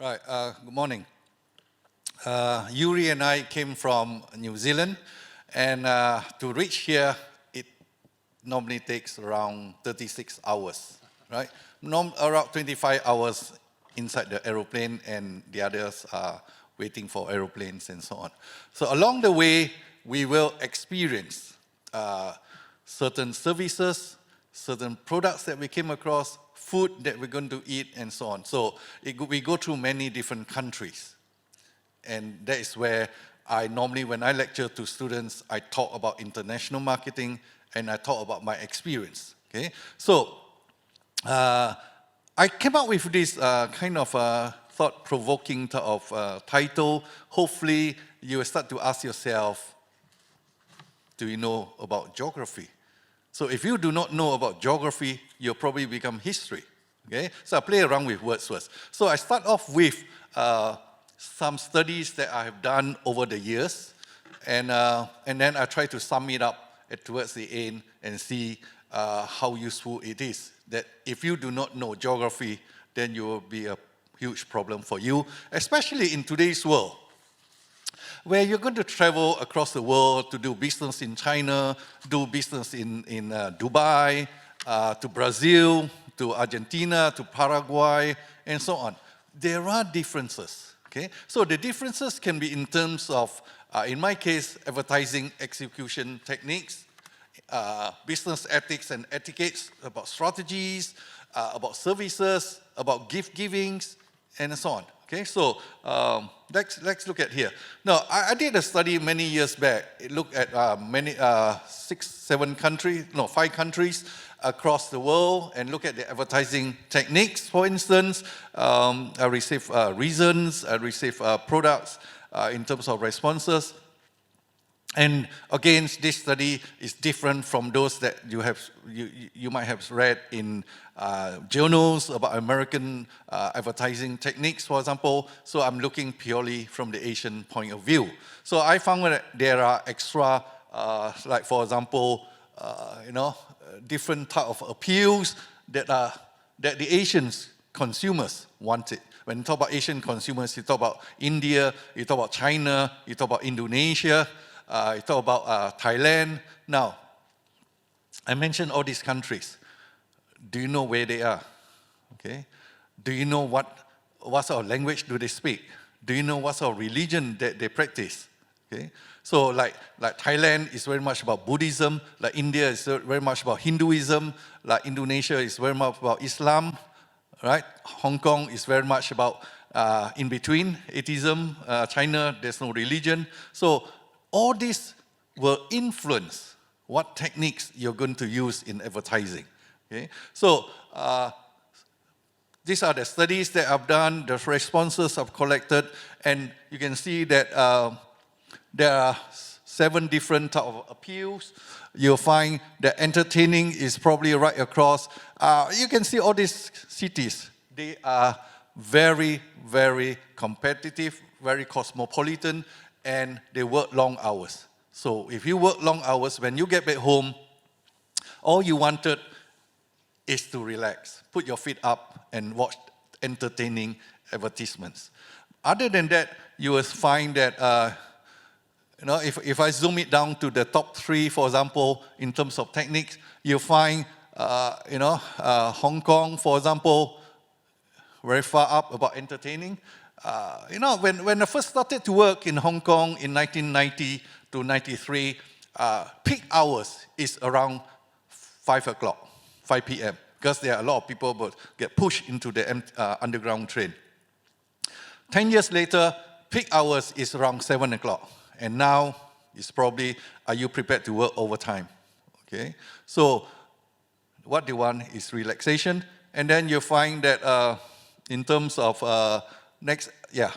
Right, good morning. Yuri and I came from New Zealand, and to reach here, it normally takes around 36 hours, right? Around 25 hours inside the aeroplane, and the others are waiting for aeroplanes and so on. So along the way, we will experience certain services, certain products that we came across, food that we're going to eat, and so on. So we go through many different countries. And that is where I normally, when I lecture to students, I talk about international marketing and I talk about my experience. Okay, so I came up with this kind of thought-provoking type of title. Hopefully, you will start to ask yourself, do you know about geography? So if you do not know about geography, you'll probably become history. Okay, so I play around with words first. So I start off with some studies that I have done over the years, and then I try to sum it up towards the end and see how useful it is. That if you do not know geography, then you will be a huge problem for you, especially in today's world, where you're going to travel across the world to do business in China, do business in Dubai, to Brazil, to Argentina, to Paraguay, and so on. There are differences. Okay, so the differences can be in terms of, in my case, advertising execution techniques, business ethics and etiquettes, about strategies, about services, about gift givings, and so on. Okay, so let's look at here. Now, I did a study many years back. It looked at 5 countries across the world and look at the advertising techniques. For instance, I received reasons, I received products in terms of responses. And again, this study is different from those that you might have read in journals about American advertising techniques, for example. So I'm looking purely from the Asian point of view. So I found that there are extra, like for example, different type of appeals that the Asian consumers wanted. When you talk about Asian consumers, you talk about India, you talk about China, you talk about Indonesia, you talk about Thailand. Now, I mentioned all these countries. Do you know where they are? Okay. Do you know what sort of language do they speak? Do you know what sort of religion that they practice? Okay. So like Thailand is very much about Buddhism, like India is very much about Hinduism, like Indonesia is very much about Islam, right? Hong Kong is very much about in between, atheism. China, there's no religion. So all this will influence what techniques you're going to use in advertising. Okay? So these are the studies that I've done, the responses I've collected, and you can see that there are 7 different types of appeals. You'll find that entertaining is probably right across. You can see all these cities. They are very, very competitive, very cosmopolitan, and they work long hours. So if you work long hours, when you get back home, all you wanted is to relax, put your feet up and watch entertaining advertisements. Other than that, you will find that if I zoom it down to the top 3, for example, in terms of techniques, you'll find Hong Kong, for example, very far up about entertaining. When I first started to work in Hong Kong in 1990 to 93, peak hours is around 5 p.m. because there are a lot of people who get pushed into the underground train. 10 years later, peak hours is around 7 o'clock. And now it's probably, are you prepared to work overtime? Okay, so what they want is relaxation. And then you find that in terms of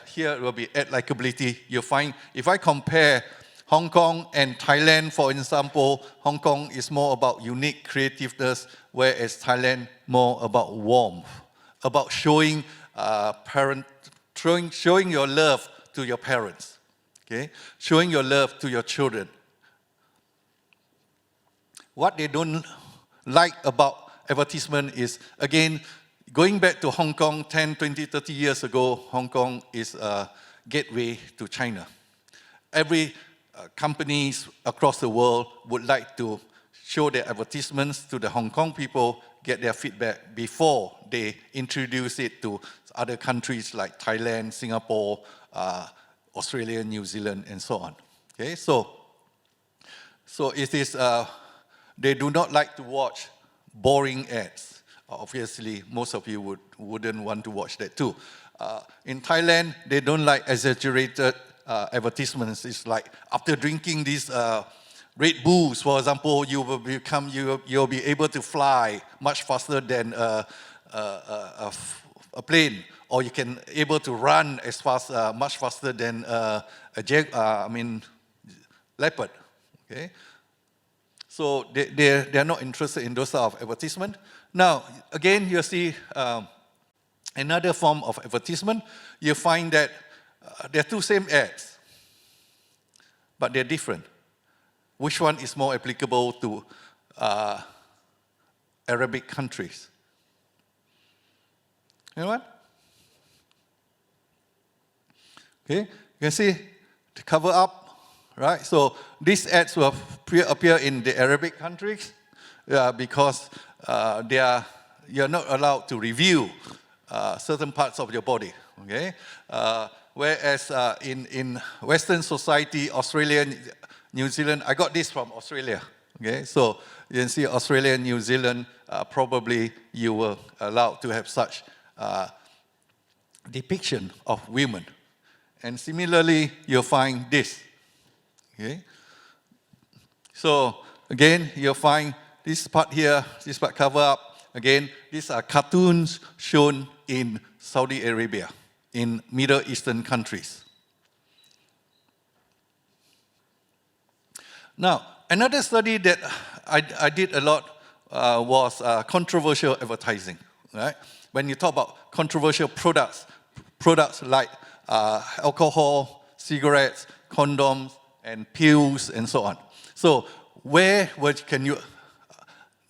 here will be ad likability. You'll find, if I compare Hong Kong and Thailand, for example, Hong Kong is more about unique creativeness, whereas Thailand more about warmth, about showing showing your love to your parents, okay? Showing your love to your children. What they don't like about advertisement is, again, Going back to Hong Kong 10, 20, 30 years ago, Hong Kong is a gateway to China. Every companies across the world would like to show their advertisements to the Hong Kong people, get their feedback before they introduce it to other countries like Thailand, Singapore, Australia, New Zealand, and so on. Okay, so it is, they do not like to watch boring ads. Obviously, most of you wouldn't want to watch that too. In Thailand, they don't like exaggerated advertisements. It's like after drinking these Red Bulls, for example, you'll be able to fly much faster than a plane, or you can able to run as fast, much faster than leopard. Okay, so they're not interested in those sort of advertisement. Now, again, you see another form of advertisement. You find that there are two same ads, but they're different. Which one is more applicable to Arabic countries? You know what? Okay, you can see the cover up, right? So these ads will appear in the Arabic countries because you're not allowed to review certain parts of your body, okay? Whereas in Western society, Australia, New Zealand, I got this from Australia, okay? So you can see Australia and New Zealand, probably you were allowed to have such depiction of women. And similarly, you'll find this, okay? So again, you'll find this part here, this part cover up. Again, these are cartoons shown in Saudi Arabia, in Middle Eastern countries. Now, another study that I did a lot was controversial advertising, right? When you talk about controversial products like alcohol, cigarettes, condoms, and pills, and so on. So where can you,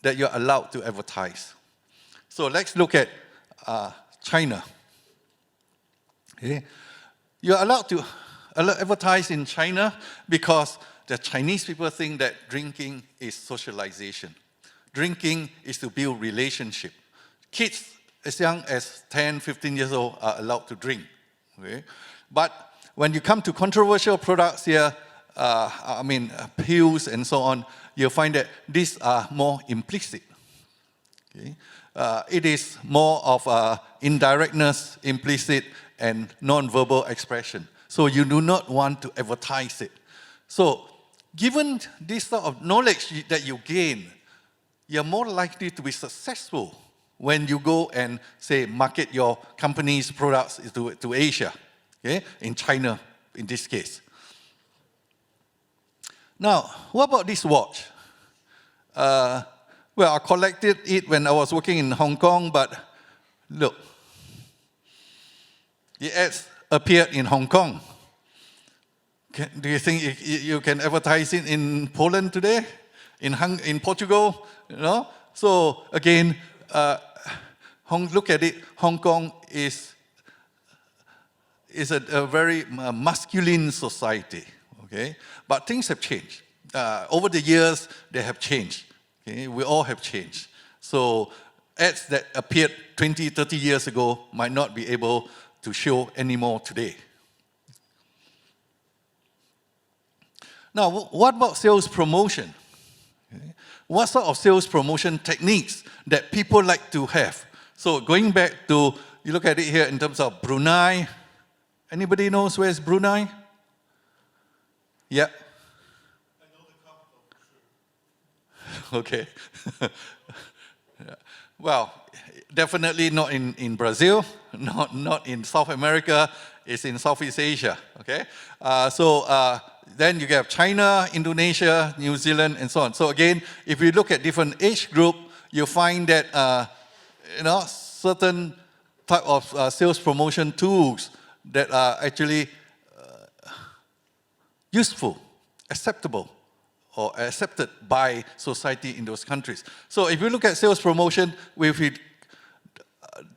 that you're allowed to advertise? So let's look at China. Okay. You're allowed to advertise in China because the Chinese people think that drinking is socialization. Drinking is to build relationship. Kids as young as 10, 15 years old are allowed to drink. Okay? But when you come to controversial products here, pills and so on, you'll find that these are more implicit. Okay? It is more of indirectness, implicit, and non-verbal expression. So you do not want to advertise it. So given this sort of knowledge that you gain, you're more likely to be successful when you go and, say, market your company's products to Asia, okay? In China, in this case. Now, what about this watch? Well, I collected it when I was working in Hong Kong, but look, the ads appeared in Hong Kong. Do you think you can advertise it in Poland today? In Portugal? You know? So again, look at it. Hong Kong is a very masculine society. Okay, but things have changed. Over the years, they have changed. Okay? We all have changed. So ads that appeared 20, 30 years ago might not be able to show anymore today. Now, what about sales promotion? Okay. What sort of sales promotion techniques that people like to have? So going back to, you look at it here in terms of Brunei. Anybody knows where is Brunei? Yeah. I know the capital, sure. Okay. Yeah. Well, definitely not in Brazil, not in South America, it's in Southeast Asia, okay? Then you have China, Indonesia, New Zealand, and so on. So again, if you look at different age group, you find that certain type of sales promotion tools that are actually useful, acceptable, or accepted by society in those countries. So if you look at sales promotion,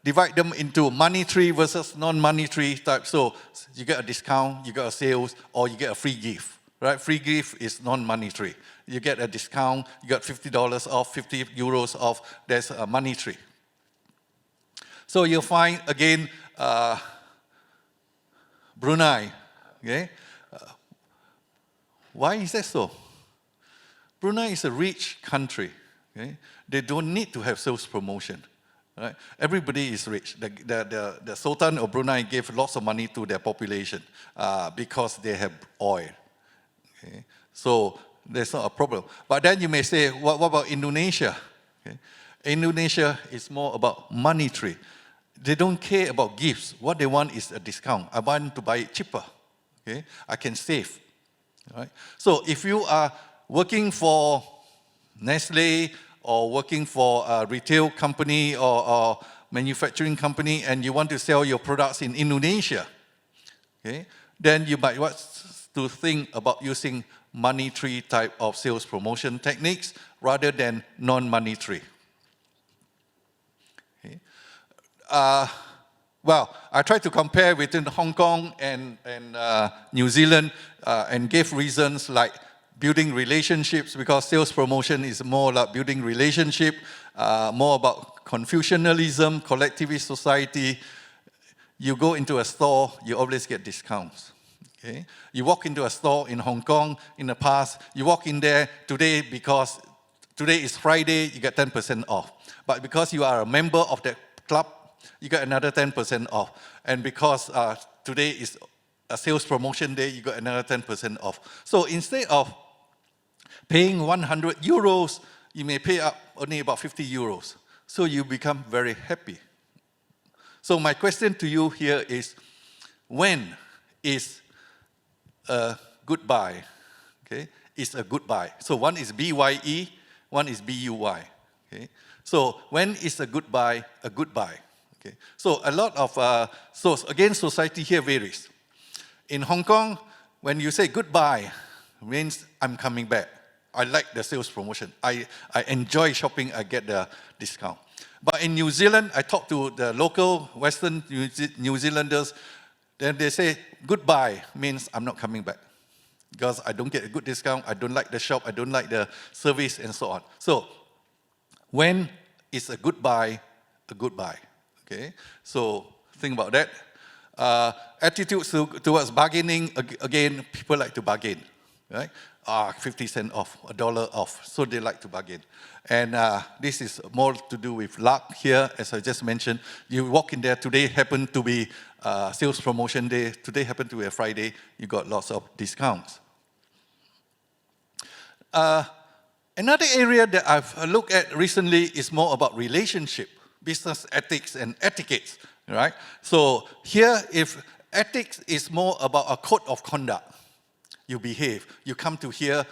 divide them into monetary versus non-monetary type. So you get a discount, you get a sales, or you get a free gift, right? Free gift is non-monetary. You get a discount, you got $50 off, 50 euros off, there's a monetary. So you'll find, again, Brunei, okay? Why is that so? Brunei is a rich country, okay? They don't need to have sales promotion, right? Everybody is rich. The Sultan of Brunei gave lots of money to their population because they have oil, okay? So that's not a problem. But then you may say, what about Indonesia? Okay? Indonesia is more about monetary. They don't care about gifts. What they want is a discount. I want to buy it cheaper, okay? I can save, right? So if you are working for Nestle or working for a retail company or manufacturing company and you want to sell your products in Indonesia, okay, then you might want to think about using monetary type of sales promotion techniques rather than non-monetary. Okay. Well, I tried to compare between Hong Kong and New Zealand and gave reasons like building relationships, because sales promotion is more like building relationship, more about Confucianism, collectivist society. You go into a store, you always get discounts. Okay? You walk into a store in Hong Kong in the past, you walk in there today because today is Friday, you get 10% off. But because you are a member of that club, you get another 10% off. And because today is a sales promotion day, you got another 10% off. So instead of paying 100 euros, you may pay up only about 50 euros. So you become very happy. So my question to you here is, when is a goodbye? Okay, is a goodbye. So one is BYE, one is BUY. Okay, so when is a goodbye a goodbye? Okay, so a lot of so again, society here varies. In Hong Kong, when you say goodbye, it means I'm coming back. I like the sales promotion. I enjoy shopping, I get the discount. But in New Zealand, I talk to the local Western New Zealanders, then they say, goodbye means I'm not coming back. Because I don't get a good discount, I don't like the shop, I don't like the service, and so on. So, when is a goodbye a goodbye? Okay, so think about that. Attitudes towards bargaining, again, people like to bargain, right? 50 cents off, $1 off, so they like to bargain. And this is more to do with luck here, as I just mentioned. You walk in there, today happened to be sales promotion day, today happened to be a Friday, you got lots of discounts. Another area that I've looked at recently is more about relationship, business ethics and etiquette, right? So here, if ethics is more about a code of conduct, you behave. You come to here,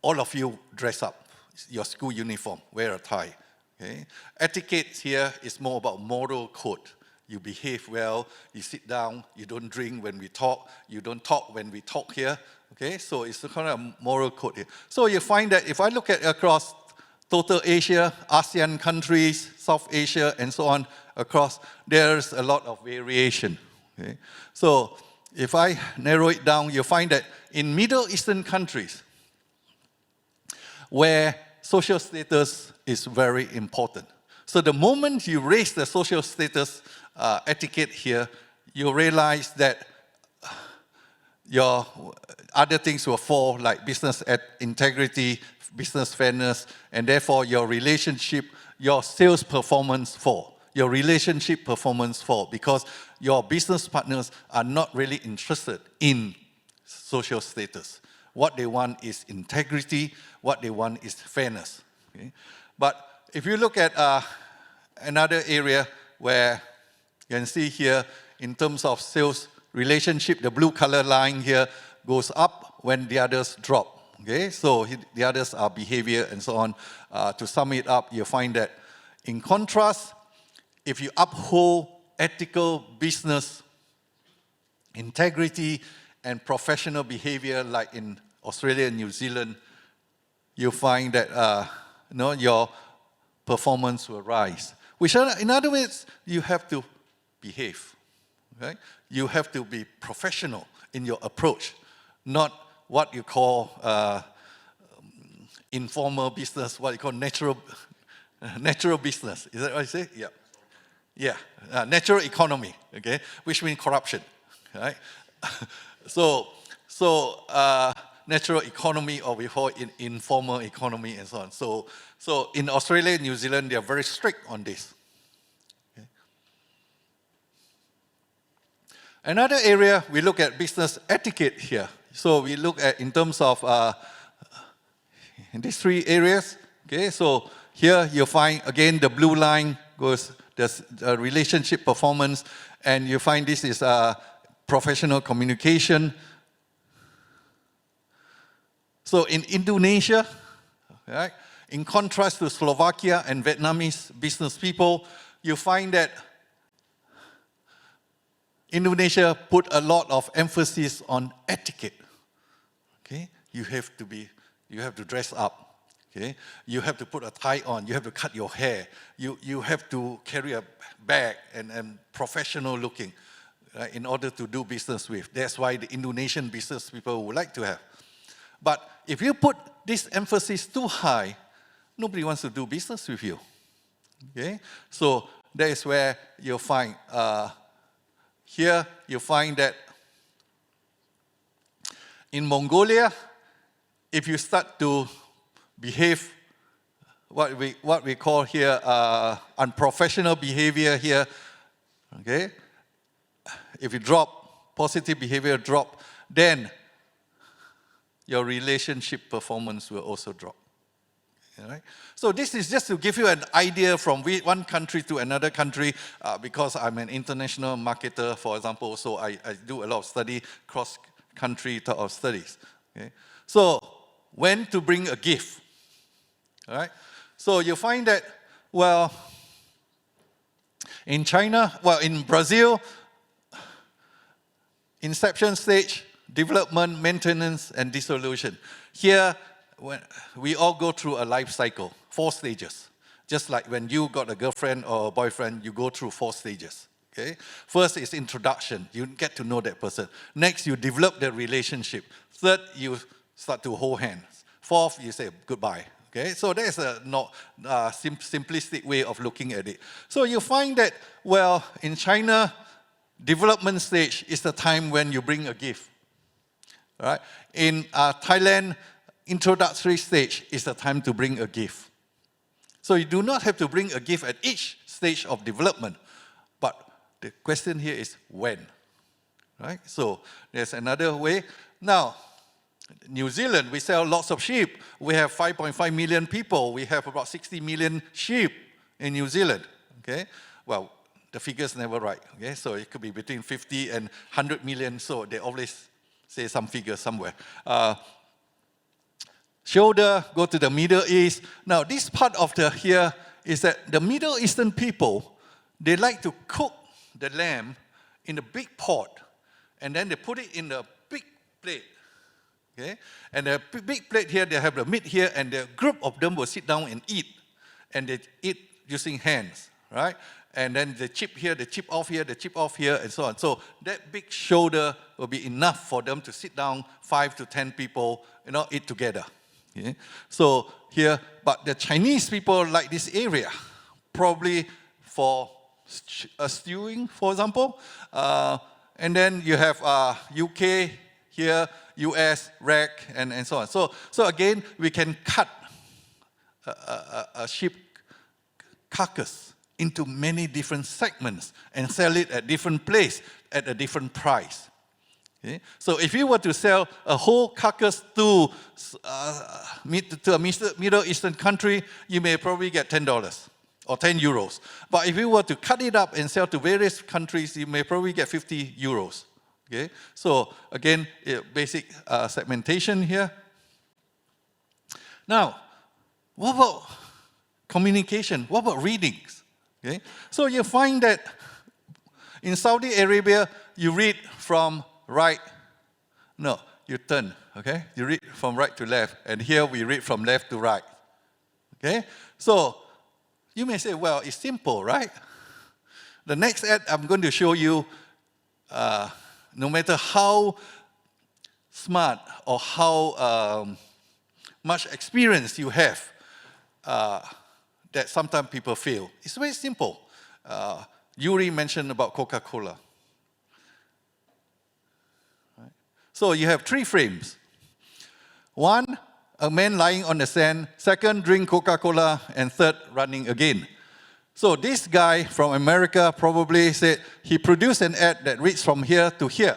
all of you dress up, your school uniform, wear a tie. Okay? Etiquette here is more about moral code. You behave well, you sit down, you don't drink when we talk, you don't talk when we talk here. Okay, so it's a kind of moral code here. So you find that if I look at across total Asia, ASEAN countries, South Asia, and so on, across, there's a lot of variation. Okay? So if I narrow it down, you'll find that in Middle Eastern countries, where social status is very important. So the moment you raise the social status etiquette here, you realize that your other things will fall, like business integrity, business fairness, and therefore your relationship, your sales performance fall. Your relationship performance fall because your business partners are not really interested in social status. What they want is integrity, what they want is fairness. Okay? But if you look at another area where you can see here in terms of sales relationship, the blue color line here goes up when the others drop. Okay? So the others are behavior and so on. To sum it up, you find that in contrast, if you uphold ethical business, integrity, and professional behavior like in Australia and New Zealand, you find that your performance will rise. Which are, in other words, you have to behave, right? You have to be professional in your approach, not what you call informal business, what you call natural business. Is that what I say? Yeah. Yeah, natural economy, okay, which means corruption, right? so natural economy, or we call it informal economy, and so on. So in Australia and New Zealand, they are very strict on this. Okay. Another area, we look at business etiquette here. So we look at in terms of in these three areas. Okay, so here you find, again, the blue line goes, there's relationship performance, and you find this is professional communication. So in Indonesia, right, in contrast to Slovakia and Vietnamese business people, you find that Indonesia put a lot of emphasis on etiquette. Okay, you have to dress up. Okay, you have to put a tie on. You have to cut your hair. You have to carry a bag and professional looking in order to do business with. That's why the Indonesian business people would like to have. But if you put this emphasis too high, nobody wants to do business with you. Okay, so that is where you'll find. Here you find that in Mongolia, if you start to behave what we call here unprofessional behavior here, okay? If you drop, positive behavior drop, then your relationship performance will also drop. All right? So this is just to give you an idea from one country to another country, because I'm an international marketer, for example, so I do a lot of study, cross-country type of studies. Okay? So when to bring a gift, all right? So you find that, well, in China, well, in Brazil, inception stage, development, maintenance, and dissolution. Here, when we all go through a life cycle, 4 stages. Just like when you got a girlfriend or a boyfriend, you go through 4 stages. Okay? First is introduction. You get to know that person. Next, you develop the relationship. Third, you start to hold hands. Fourth, you say goodbye. Okay? So that's a not simplistic way of looking at it. So you find that, well, in China, development stage is the time when you bring a gift. Right? In Thailand, introductory stage is the time to bring a gift. So you do not have to bring a gift at each stage of development, but the question here is when, right? So there's another way. Now, New Zealand, we sell lots of sheep. We have 5.5 million people. We have about 60 million sheep in New Zealand, okay? Well, the figure's never right, okay? So it could be between 50 and 100 million, so they always say some figure somewhere. Shoulder, go to the Middle East. Now, this part of here is that the Middle Eastern people, they like to cook the lamb in a big pot, and then they put it in a big plate. Okay? And the big plate here, they have the meat here, and the group of them will sit down and eat. And they eat using hands, right? And then they chip here, they chip off here, they chip off here, and so on. So that big shoulder will be enough for them to sit down, 5 to 10 people, eat together. Okay? So here, but the Chinese people like this area, probably for stewing, for example. And then you have UK here, US, rack, and so on. So again, we can cut a sheep carcass into many different segments and sell it at different place at a different price. Okay? So if you were to sell a whole carcass to a Middle Eastern country, you may probably get $10 or 10 euros. But if you were to cut it up and sell to various countries, you may probably get 50 euros. Okay? So again, basic segmentation here. Now, what about communication? What about readings? Okay? So you find that in Saudi Arabia, you read from right, no, you turn, okay? You read from right to left, and here we read from left to right, okay? So You may say, well, it's simple, right? The next ad I'm going to show you, no matter how smart or how much experience you have, that sometimes people fail. It's very simple. Yuri mentioned about Coca-Cola. Right? So you have 3 frames. 1, a man lying on the sand. 2nd, drink Coca-Cola. And 3rd, running again. So this guy from America probably said he produced an ad that reads from here to here.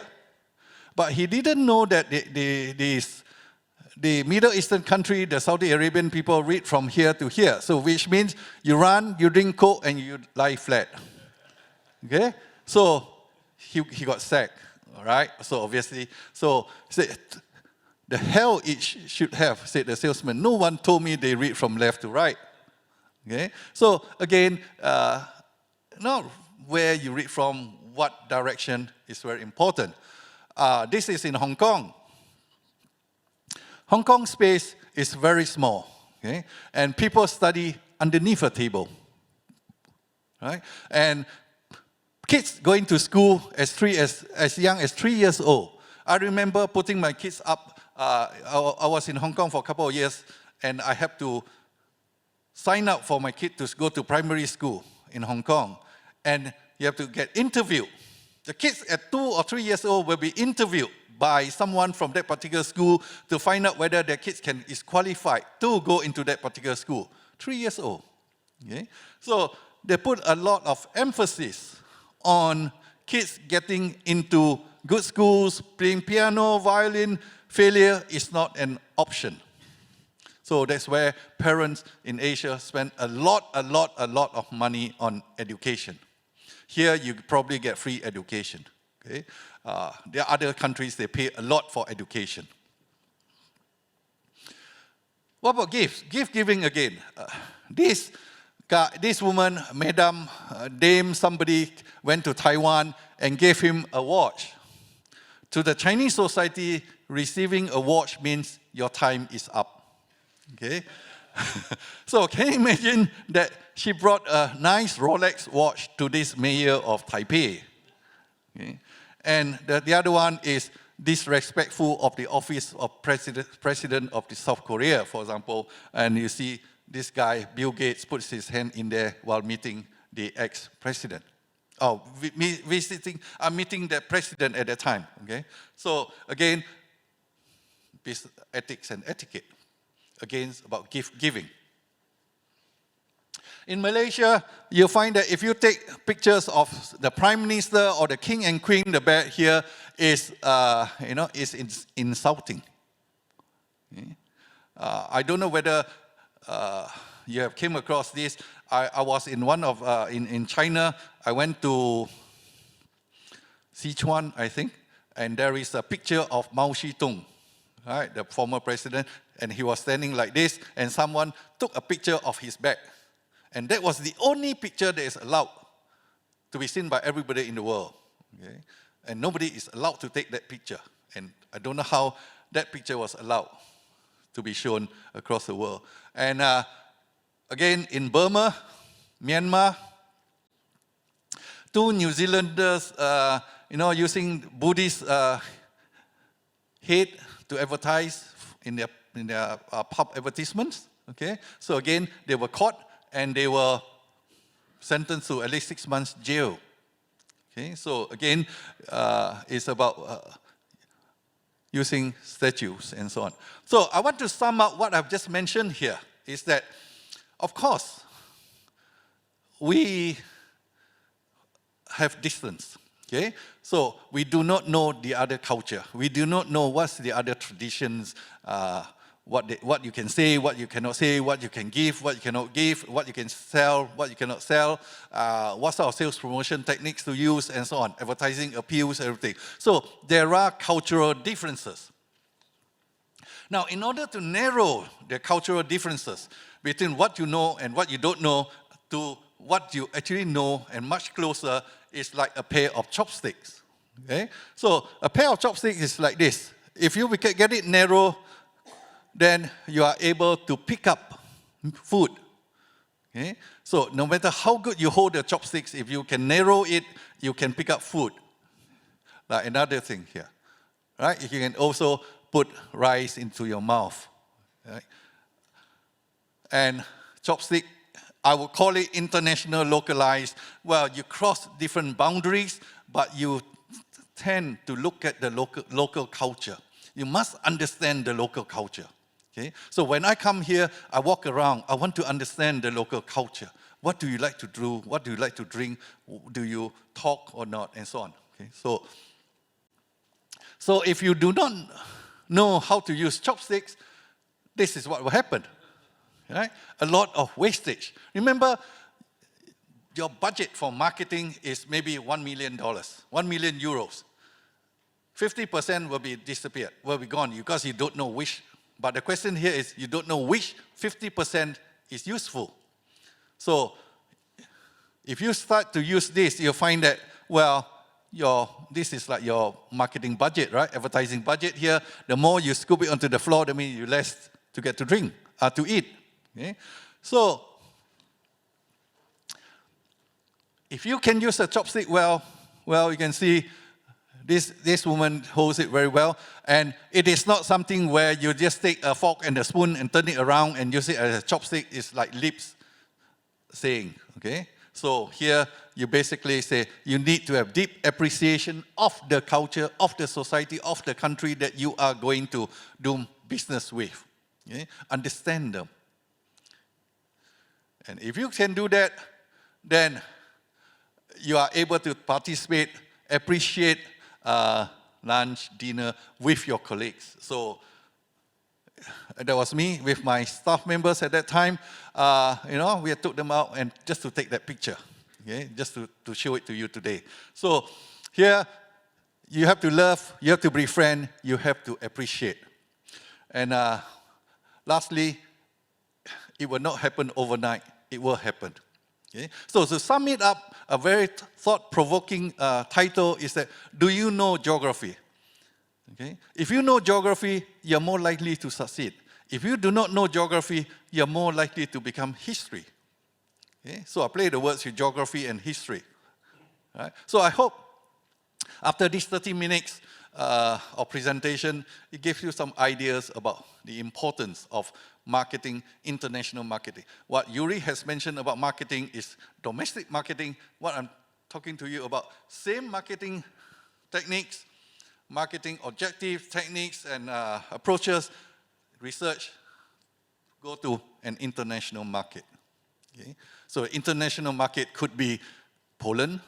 But he didn't know that the Middle Eastern country, the Saudi Arabian people read from here to here. So which means you run, you drink Coke, and you lie flat. Okay? So he got sacked, all right? So obviously, so he said, the hell it should have, said the salesman. No one told me they read from left to right. Okay? So again, not where you read from, what direction is very important. This is in Hong Kong. Hong Kong space is very small, okay? And people study underneath a table, right? And kids going to school as young as 3 years old. I remember putting my kids up. I was in Hong Kong for a couple of years, and I had to sign up for my kid to go to primary school in Hong Kong, and you have to get interviewed. The kids at 2 or 3 years old will be interviewed by someone from that particular school to find out whether their kids is qualified to go into that particular school. 3 years old. Okay? So they put a lot of emphasis on kids getting into good schools, playing piano, violin. Failure is not an option. So that's where parents in Asia spend a lot of money on education. Here, you probably get free education. Okay? There are other countries, they pay a lot for education. What about gifts? Gift giving again. This woman, Madam, Dame, somebody went to Taiwan and gave him a watch. To the Chinese society, receiving a watch means your time is up. Okay? So can you imagine that she brought a nice Rolex watch to this mayor of Taipei? Okay? And the other one is disrespectful of the office of president of the South Korea, for example. And you see this guy, Bill Gates, puts his hand in there while meeting the ex-president. Meeting the president at that time. Okay? So again, ethics and etiquette. Again, it's about gift giving. In Malaysia, you'll find that if you take pictures of the Prime Minister or the King and Queen, the bed here is, is insulting. Okay? I don't know whether you have came across this. I was in in China. I went to Sichuan, I think, and there is a picture of Mao Zedong, right, the former president, and he was standing like this, and someone took a picture of his back. And that was the only picture that is allowed to be seen by everybody in the world. Okay? And nobody is allowed to take that picture. And I don't know how that picture was allowed to be shown across the world. And again, in Burma, Myanmar, 2 New Zealanders, using Buddhist head to advertise in their pub advertisements. Okay, so again, they were caught and they were sentenced to at least 6 months jail. Okay, so again, it's about using statues and so on. So I want to sum up what I've just mentioned here, is that, of course, we have distance. Okay? So we do not know the other culture. We do not know what's the other traditions, what you can say, what you cannot say, what you can give, what you cannot give, what you can sell, what you cannot sell, what sort of sales promotion techniques to use, and so on, advertising appeals, everything. So there are cultural differences. Now, in order to narrow the cultural differences between what you know and what you don't know to what you actually know and much closer, is like a pair of chopsticks. Okay? So a pair of chopsticks is like this. If you get it narrow, then you are able to pick up food. Okay? So no matter how good you hold the chopsticks, if you can narrow it, you can pick up food. Like another thing here, right? You can also put rice into your mouth, right? And chopstick, I would call it international localized. Well, you cross different boundaries, but you tend to look at the local culture. You must understand the local culture. Okay? So when I come here, I walk around, I want to understand the local culture. What do you like to do? What do you like to drink? Do you talk or not? And so on. Okay? So if you do not know how to use chopsticks, this is what will happen. Right? A lot of wastage. Remember, your budget for marketing is maybe $1 million, 1 million euros. 50% will be disappeared, will be gone because you don't know which. But the question here is you don't know which 50% is useful. So if you start to use this, you'll find that, well, this is like your marketing budget, right? Advertising budget here. The more you scoop it onto the floor, that means you less to get to drink, to eat. Okay? So if you can use a chopstick well, you can see this woman holds it very well. And it is not something where you just take a fork and a spoon and turn it around and use it as a chopstick. It's like lips saying, okay? So here you basically say you need to have deep appreciation of the culture, of the society, of the country that you are going to do business with. Okay? Understand them. And if you can do that, then you are able to participate, appreciate lunch, dinner with your colleagues. So that was me with my staff members at that time. We took them out and just to take that picture, okay? Just to show it to you today. So here, you have to love, you have to befriend, you have to appreciate. And lastly, it will not happen overnight. It will happen. Okay? So to sum it up, a very thought-provoking title is that, do you know geography? Okay? If you know geography, you're more likely to succeed. If you do not know geography, you're more likely to become history. Okay? So I play the words with geography and history. Right? So I hope after this 30 minutes of presentation, it gives you some ideas about the importance of marketing, international marketing. What Yuri has mentioned about marketing is domestic marketing. What I'm talking to you about, same marketing techniques, marketing objectives, techniques, and approaches, research, go to an international market. Okay? So international market could be Poland,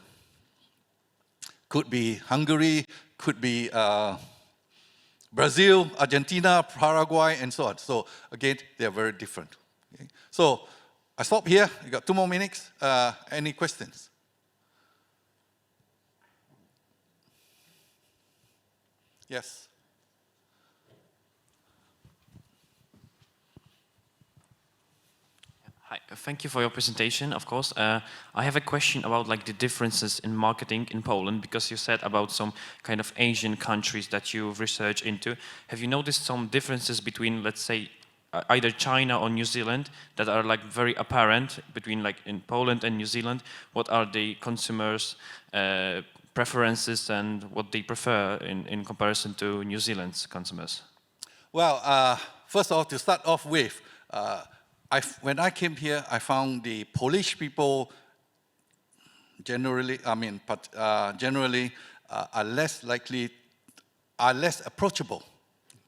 could be Hungary, could be Brazil, Argentina, Paraguay, and so on. So again, they're very different. Okay? So I stop here. You got 2 more minutes. Any questions? Yes. Hi, thank you for your presentation, of course. I have a question about the differences in marketing in Poland, because you said about some kind of Asian countries that you've researched into. Have you noticed some differences between, let's say, either China or New Zealand that are very apparent between in Poland and New Zealand? What are the consumers' preferences and what they prefer in comparison to New Zealand's consumers? Well, first of all, to start off with, when I came here, I found the Polish people generally, are less likely, are less approachable.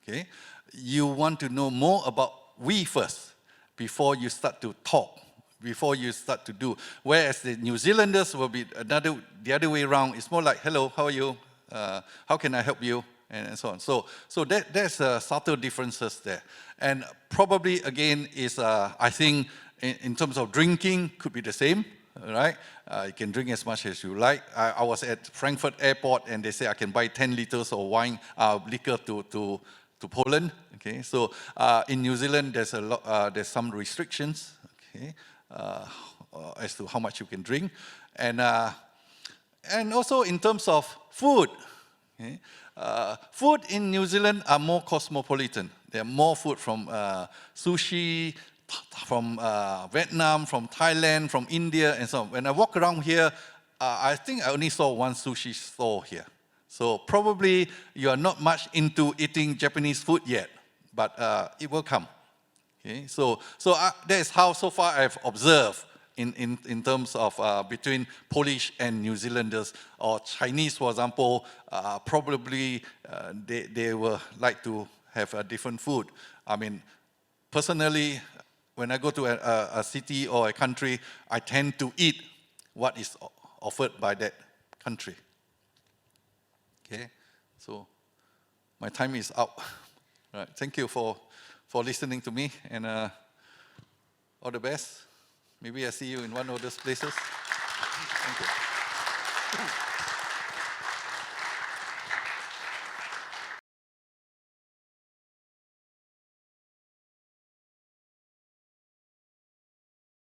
Okay, you want to know more about we first before you start to talk, before you start to do. Whereas the New Zealanders will be the other way around. It's more like, hello, how are you? How can I help you? And so on. So there's subtle differences there. And probably, again, is I think in terms of drinking, could be the same, right? You can drink as much as you like. I was at Frankfurt Airport, and they say I can buy 10 liters of wine, liquor to Poland. Okay, so in New Zealand, there's some restrictions, okay, as to how much you can drink, and also in terms of food. Okay? Food in New Zealand are more cosmopolitan. There are more food from sushi Vietnam, from Thailand, from India, and so on. When I walk around here, I think I only saw one sushi store here. So probably you are not much into eating Japanese food yet, but it will come. Okay? So that is how so far I've observed in terms of between Polish and New Zealanders, or Chinese, for example, probably they will like to have a different food. I mean, personally, when I go to a city or a country, I tend to eat what is offered by that country. Okay, so my time is up. All right, thank you for listening to me, and all the best. Maybe I see you in one of those places. Thank you.